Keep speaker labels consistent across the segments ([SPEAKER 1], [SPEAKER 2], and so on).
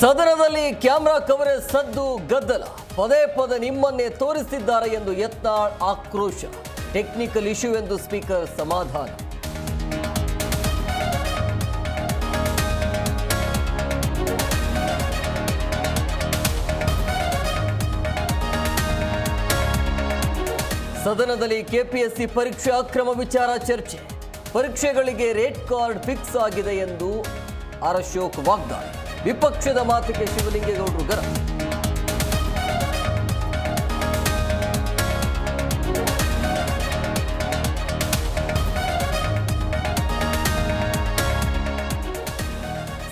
[SPEAKER 1] ಸದನದಲ್ಲಿ camera coverage ಸದ್ದು ಗದ್ದಲ ಪದೇ ಪದೇ ನಿಮ್ಮನ್ನೇ ತೋರಿಸಿದ್ದಾರೆ ಎಂದು ಯತ್ನಾಳ್ ಆಕ್ರೋಶ. ಟೆಕ್ನಿಕಲ್ ಇಶ್ಯೂ ಎಂದು ಸ್ಪೀಕರ್ ಸಮಾಧಾನ. ಸದನದಲ್ಲಿ ಕೆಪಿಎಸ್ಸಿ ಪರೀಕ್ಷೆ ಅಕ್ರಮ ವಿಚಾರ ಚರ್ಚೆ. ಪರೀಕ್ಷೆಗಳಿಗೆ ರೇಟ್ ಕಾರ್ಡ್ ಫಿಕ್ಸ್ ಆಗಿದೆ ಎಂದು ಅಶೋಕ್ ವಾಗ್ದಾಳಿ. ವಿಪಕ್ಷದ ಮಾತಿಗೆ ಶಿವಲಿಂಗೇಗೌಡರು ಗರಂ.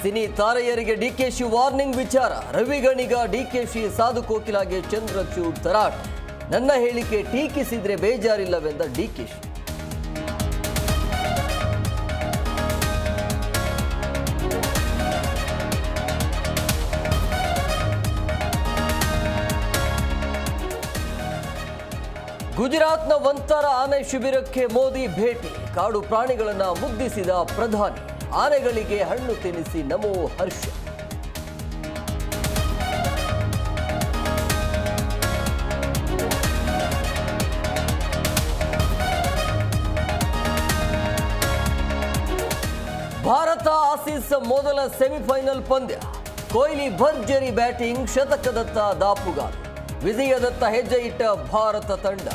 [SPEAKER 1] ಸಿನಿ ತಾರೆಯರಿಗೆ ಡಿಕೆಶಿ ವಾರ್ನಿಂಗ್ ವಿಚಾರ. ರವಿಗಣಿಗ ಡಿಕೆಶಿ ಸಾಧು ಕೋಕಿಲಾಗೆ ಚಂದ್ರಚೂಡ್ ತರಾಟೆ. ನನ್ನ ಹೇಳಿಕೆ ಟೀಕಿಸಿದ್ರೆ ಬೇಜಾರಿಲ್ಲವೆಂದ ಡಿಕೆಶಿ. ಗುಜರಾತ್ನ ವಂತಾರ ಆನೆ ಶಿಬಿರಕ್ಕೆ ಮೋದಿ ಭೇಟಿ. ಕಾಡು ಪ್ರಾಣಿಗಳನ್ನು ಮುದ್ದಿಸಿದ ಪ್ರಧಾನಿ. ಆನೆಗಳಿಗೆ ಹಣ್ಣು ತಿನ್ನಿಸಿ ನಮೋ ಹರ್ಷ. ಭಾರತ ಆಸೀಸ್ ಮೊದಲ ಸೆಮಿಫೈನಲ್ ಪಂದ್ಯ. ಕೊಹ್ಲಿ ಭರ್ಜರಿ ಬ್ಯಾಟಿಂಗ್, ಶತಕದತ್ತ ದಾಪುಗಾಲು. ವಿಜಯದತ್ತ ಹೆಜ್ಜೆ ಇಟ್ಟ ಭಾರತ ತಂಡ.